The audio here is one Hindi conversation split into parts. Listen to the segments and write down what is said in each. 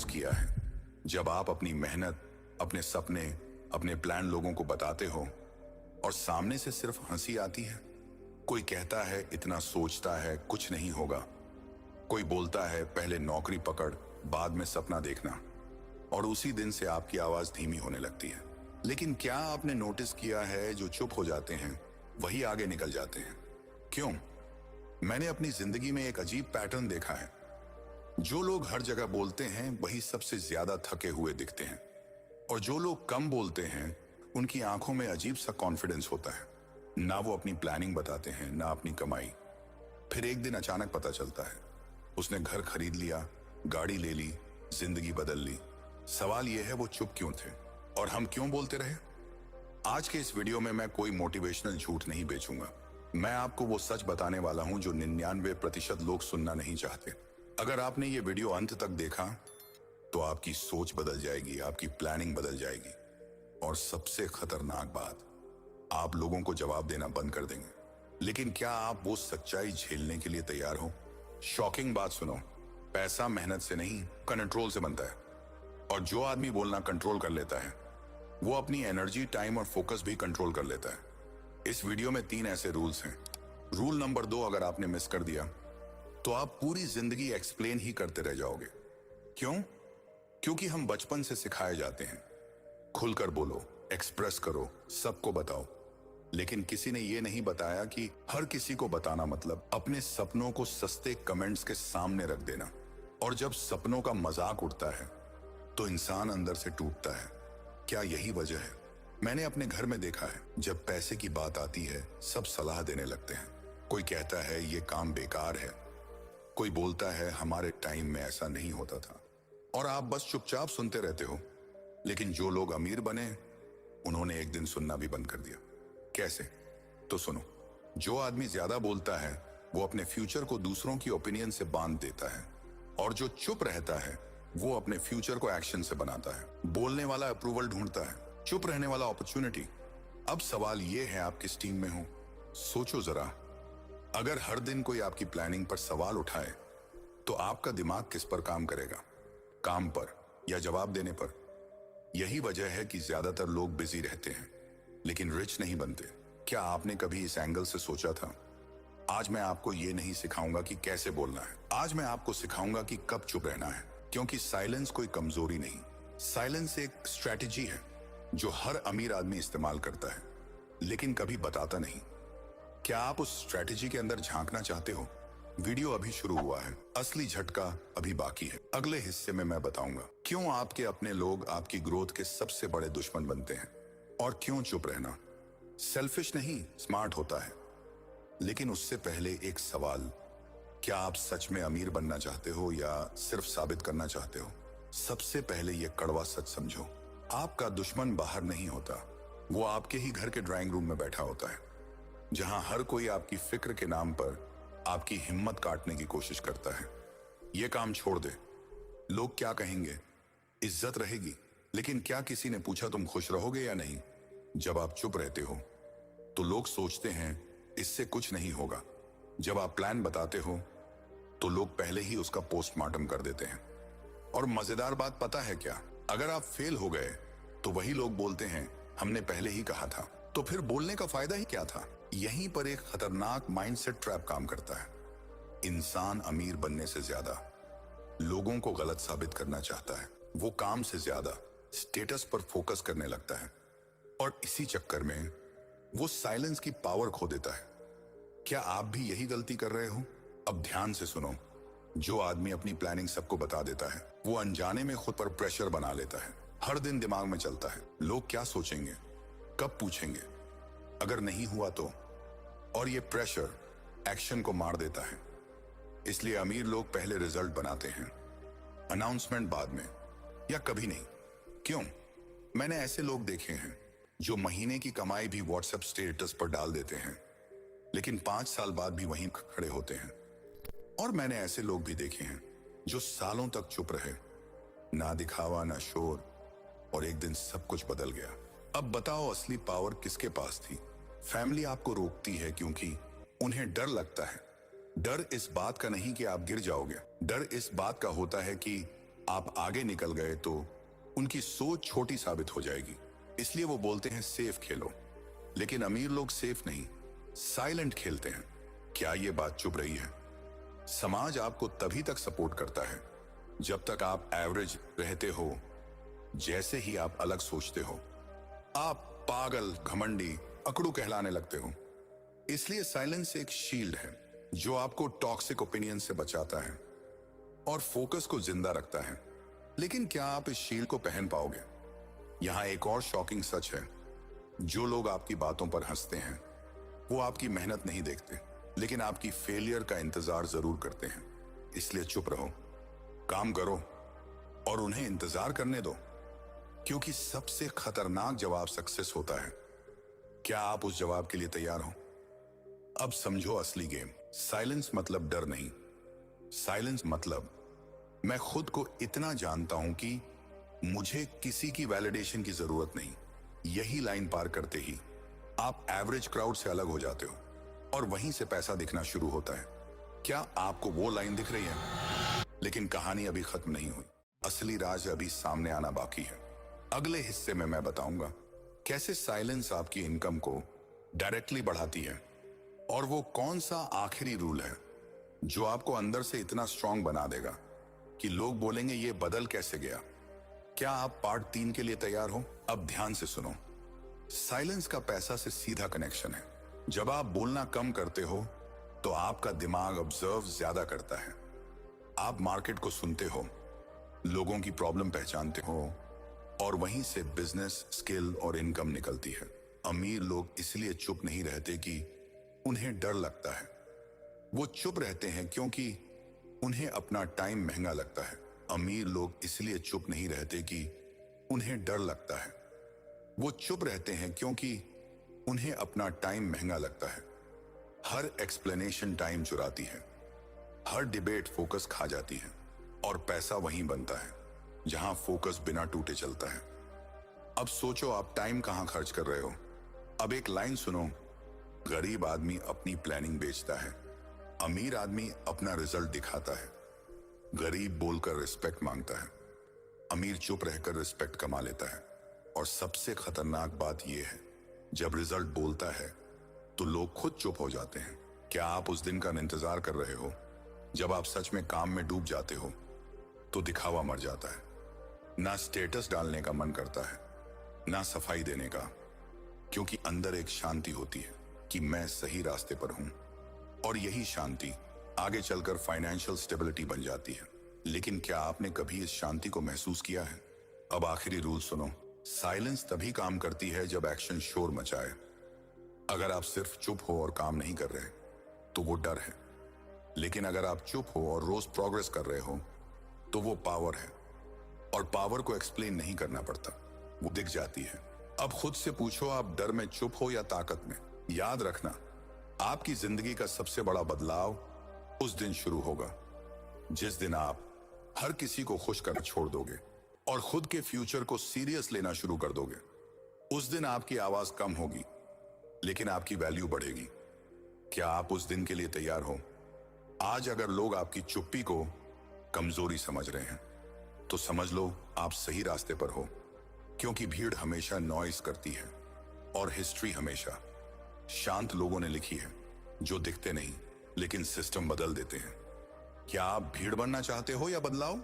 नोटिस किया है, जब आप अपनी मेहनत, अपने सपने, अपने प्लान लोगों को बताते हो और सामने से सिर्फ हंसी आती है। कोई कहता है इतना सोचता है, कुछ नहीं होगा। कोई बोलता है पहले नौकरी पकड़, बाद में सपना देखना, और उसी दिन से आपकी आवाज धीमी होने लगती है। लेकिन क्या आपने नोटिस किया है, जो चुप हो जाते हैं वही आगे निकल जाते हैं? क्यों? मैंने अपनी जिंदगी में एक अजीब पैटर्न देखा है। जो लोग हर जगह बोलते हैं वही सबसे ज्यादा थके हुए दिखते हैं, और जो लोग कम बोलते हैं उनकी आंखों में अजीब सा कॉन्फिडेंस होता है। ना वो अपनी प्लानिंग बताते हैं, ना अपनी कमाई। फिर एक दिन अचानक पता चलता है उसने घर खरीद लिया, गाड़ी ले ली, जिंदगी बदल ली। सवाल यह है वो चुप क्यों थे और हम क्यों बोलते रहे? आज के इस वीडियो में मैं कोई मोटिवेशनल झूठ नहीं बेचूंगा। मैं आपको वो सच बताने वाला हूं जो 99% लोग सुनना नहीं चाहते। अगर आपने ये वीडियो अंत तक देखा तो आपकी सोच बदल जाएगी, आपकी प्लानिंग बदल जाएगी, और सबसे खतरनाक बात, आप लोगों को जवाब देना बंद कर देंगे। लेकिन क्या आप वो सच्चाई झेलने के लिए तैयार हो? शॉकिंग बात सुनो, पैसा मेहनत से नहीं, कंट्रोल से बनता है। और जो आदमी बोलना कंट्रोल कर लेता है वो अपनी एनर्जी, टाइम और फोकस भी कंट्रोल कर लेता है। इस वीडियो में 3 ऐसे रूल्स हैं। रूल नंबर 2 अगर आपने मिस कर दिया तो आप पूरी जिंदगी एक्सप्लेन ही करते रह जाओगे। क्यों? क्योंकि हम बचपन से सिखाए जाते हैं, खुलकर बोलो, एक्सप्रेस करो, सबको बताओ। लेकिन किसी ने यह नहीं बताया कि हर किसी को बताना मतलब अपने सपनों को सस्ते कमेंट्स के सामने रख देना। और जब सपनों का मजाक उड़ता है तो इंसान अंदर से टूटता है। क्या यही वजह है? मैंने अपने घर में देखा है, जब पैसे की बात आती है सब सलाह देने लगते हैं। कोई कहता है ये काम बेकार है, कोई बोलता है हमारे टाइम में ऐसा नहीं होता था, और आप बस चुपचाप सुनते रहते हो। लेकिन जो लोग अमीर बने उन्होंने एक दिन सुनना भी बंद कर दिया। कैसे? तो सुनो, जो आदमी ज्यादा बोलता है वो अपने फ्यूचर को दूसरों की ओपिनियन से बांध देता है, और जो चुप रहता है वो अपने फ्यूचर को एक्शन से बनाता है। बोलने वाला अप्रूवल ढूंढता है, चुप रहने वाला अपॉर्चुनिटी। अब सवाल ये है, आप किस टीम में हो? सोचो जरा, अगर हर दिन कोई आपकी प्लानिंग पर सवाल उठाए तो आपका दिमाग किस पर काम करेगा? काम पर या जवाब देने पर? यही वजह है कि ज्यादातर लोग बिजी रहते हैं लेकिन रिच नहीं बनते। क्या आपने कभी इस एंगल से सोचा था? आज मैं आपको ये नहीं सिखाऊंगा कि कैसे बोलना है, आज मैं आपको सिखाऊंगा कि कब चुप रहना है। क्योंकि साइलेंस कोई कमजोरी नहीं, साइलेंस एक स्ट्रेटजी है जो हर अमीर आदमी इस्तेमाल करता है लेकिन कभी बताता नहीं। क्या आप उस स्ट्रेटजी के अंदर झांकना चाहते हो? वीडियो अभी शुरू हुआ है, असली झटका अभी बाकी है। अगले हिस्से में मैं बताऊंगा क्यों आपके अपने लोग आपकी ग्रोथ के सबसे बड़े दुश्मन बनते हैं, और क्यों चुप रहना सेल्फिश नहीं, स्मार्ट होता है। लेकिन उससे पहले एक सवाल, क्या आप सच में अमीर बनना चाहते हो या सिर्फ साबित करना चाहते हो? सबसे पहले यह कड़वा सच समझो, आपका दुश्मन बाहर नहीं होता, वो आपके ही घर के ड्राइंग रूम में बैठा होता है, जहां हर कोई आपकी फिक्र के नाम पर आपकी हिम्मत काटने की कोशिश करता है। यह काम छोड़ दे, लोग क्या कहेंगे, इज्जत रहेगी, लेकिन क्या किसी ने पूछा तुम खुश रहोगे या नहीं? जब आप चुप रहते हो तो लोग सोचते हैं इससे कुछ नहीं होगा। जब आप प्लान बताते हो तो लोग पहले ही उसका पोस्टमार्टम कर देते हैं। और मजेदार बात पता है क्या? अगर आप फेल हो गए तो वही लोग बोलते हैं हमने पहले ही कहा था। तो फिर बोलने का फायदा ही क्या था? यहीं पर एक खतरनाक माइंडसेट ट्रैप काम करता है। इंसान अमीर बनने से ज्यादा लोगों को गलत साबित करना चाहता है। वो काम से ज्यादा स्टेटस पर फोकस करने लगता है, और इसी चक्कर में वो साइलेंस की पावर खो देता है। क्या आप भी यही गलती कर रहे हो? अब ध्यान से सुनो, जो आदमी अपनी प्लानिंग सबको बता देता है वो अनजाने में खुद पर प्रेशर बना लेता है। हर दिन दिमाग में चलता है लोग क्या सोचेंगे, कब पूछेंगे, अगर नहीं हुआ तो। और ये प्रेशर एक्शन को मार देता है। इसलिए अमीर लोग पहले रिजल्ट बनाते हैं, अनाउंसमेंट बाद में, या कभी नहीं। क्यों? मैंने ऐसे लोग देखे हैं जो महीने की कमाई भी व्हाट्सएप स्टेटस पर डाल देते हैं लेकिन 5 साल बाद भी वहीं खड़े होते हैं। और मैंने ऐसे लोग भी देखे हैं जो सालों तक चुप रहे, ना दिखावा ना शोर, और एक दिन सब कुछ बदल गया। अब बताओ असली पावर किसके पास थी? फैमिली आपको रोकती है क्योंकि उन्हें डर लगता है। डर इस बात का नहीं कि आप गिर जाओगे, डर इस बात का होता है कि आप आगे निकल गए तो उनकी सोच छोटी साबित हो जाएगी। इसलिए वो बोलते हैं सेफ खेलो। लेकिन अमीर लोग सेफ नहीं, साइलेंट खेलते हैं। क्या ये बात चुभ रही है? समाज आपको तभी तक सपोर्ट करता है जब तक आप एवरेज रहते हो। जैसे ही आप अलग सोचते हो, आप पागल, घमंडी, अकड़ू कहलाने लगते हो। इसलिए साइलेंस एक शील्ड है जो आपको टॉक्सिक ओपिनियन से बचाता है और फोकस को जिंदा रखता है। लेकिन क्या आप इस शील्ड को पहन पाओगे? यहां एक और शॉकिंग सच है। जो लोग आपकी बातों पर हंसते हैं वो आपकी मेहनत नहीं देखते, लेकिन आपकी फेलियर का इंतजार जरूर करते हैं। इसलिए चुप रहो, काम करो और उन्हें इंतजार करने दो, क्योंकि सबसे खतरनाक जवाब सक्सेस होता है। क्या आप उस जवाब के लिए तैयार हो? अब समझो असली गेम। साइलेंस मतलब डर नहीं। साइलेंस मतलब मैं खुद को इतना जानता हूं कि मुझे किसी की वैलिडेशन की जरूरत नहीं। यही लाइन पार करते ही आप एवरेज क्राउड से अलग हो जाते हो और वहीं से पैसा दिखना शुरू होता है। क्या आपको वो लाइन दिख रही है? लेकिन कहानी अभी खत्म नहीं हुई। असली राज अभी सामने आना बाकी है। अगले हिस्से में मैं बताऊंगा कैसे साइलेंस आपकी इनकम को डायरेक्टली बढ़ाती है और वो कौन सा आखिरी रूल है जो आपको अंदर से इतना स्ट्रांग बना देगा कि लोग बोलेंगे ये बदल कैसे गया। क्या आप पार्ट 3 के लिए तैयार हो? अब ध्यान से सुनो। साइलेंस का पैसा से सीधा कनेक्शन है। जब आप बोलना कम करते हो तो आपका दिमाग ऑब्जर्व ज्यादा करता है। आप मार्केट को सुनते हो, लोगों की प्रॉब्लम पहचानते हो और वहीं से बिजनेस, स्किल और इनकम निकलती है। अमीर लोग इसलिए चुप नहीं रहते कि उन्हें डर लगता है। वो चुप रहते हैं क्योंकि उन्हें अपना टाइम महंगा लगता है। अमीर लोग इसलिए चुप नहीं रहते कि उन्हें डर लगता है। वो चुप रहते हैं क्योंकि उन्हें अपना टाइम महंगा लगता है। हर एक्सप्लेनेशन टाइम चुराती है, हर डिबेट फोकस खा जाती है और पैसा वहीं बनता है जहां फोकस बिना टूटे चलता है। अब सोचो आप टाइम कहां खर्च कर रहे हो। अब एक लाइन सुनो। गरीब आदमी अपनी प्लानिंग बेचता है, अमीर आदमी अपना रिजल्ट दिखाता है। गरीब बोलकर रिस्पेक्ट मांगता है, अमीर चुप रहकर रिस्पेक्ट कमा लेता है। और सबसे खतरनाक बात यह है, जब रिजल्ट बोलता है तो लोग खुद चुप हो जाते हैं। क्या आप उस दिन का इंतजार कर रहे हो जब आप सच में काम में डूब जाते हो? तो दिखावा मर जाता है। ना स्टेटस डालने का मन करता है, ना सफाई देने का, क्योंकि अंदर एक शांति होती है कि मैं सही रास्ते पर हूं। और यही शांति आगे चलकर फाइनेंशियल स्टेबिलिटी बन जाती है। लेकिन क्या आपने कभी इस शांति को महसूस किया है? अब आखिरी रूल सुनो। साइलेंस तभी काम करती है जब एक्शन शोर मचाए। अगर आप सिर्फ चुप हो और काम नहीं कर रहे तो वो डर है। लेकिन अगर आप चुप हो और रोज प्रोग्रेस कर रहे हो तो वो पावर है। और पावर को एक्सप्लेन नहीं करना पड़ता, वो दिख जाती है। अब खुद से पूछो, आप डर में चुप हो या ताकत में? याद रखना, आपकी जिंदगी का सबसे बड़ा बदलाव उस दिन शुरू होगा जिस दिन आप हर किसी को खुश करना छोड़ दोगे और खुद के फ्यूचर को सीरियस लेना शुरू कर दोगे। उस दिन आपकी आवाज कम होगी लेकिन आपकी वैल्यू बढ़ेगी। क्या आप उस दिन के लिए तैयार हो? आज अगर लोग आपकी चुप्पी को कमजोरी समझ रहे हैं तो समझ लो आप सही रास्ते पर हो, क्योंकि भीड़ हमेशा नॉइज करती है और हिस्ट्री हमेशा शांत लोगों ने लिखी है जो दिखते नहीं लेकिन सिस्टम बदल देते हैं। क्या आप भीड़ बनना चाहते हो या बदलाव?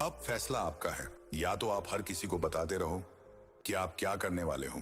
अब फैसला आपका है। या तो आप हर किसी को बताते रहो कि आप क्या करने वाले हो,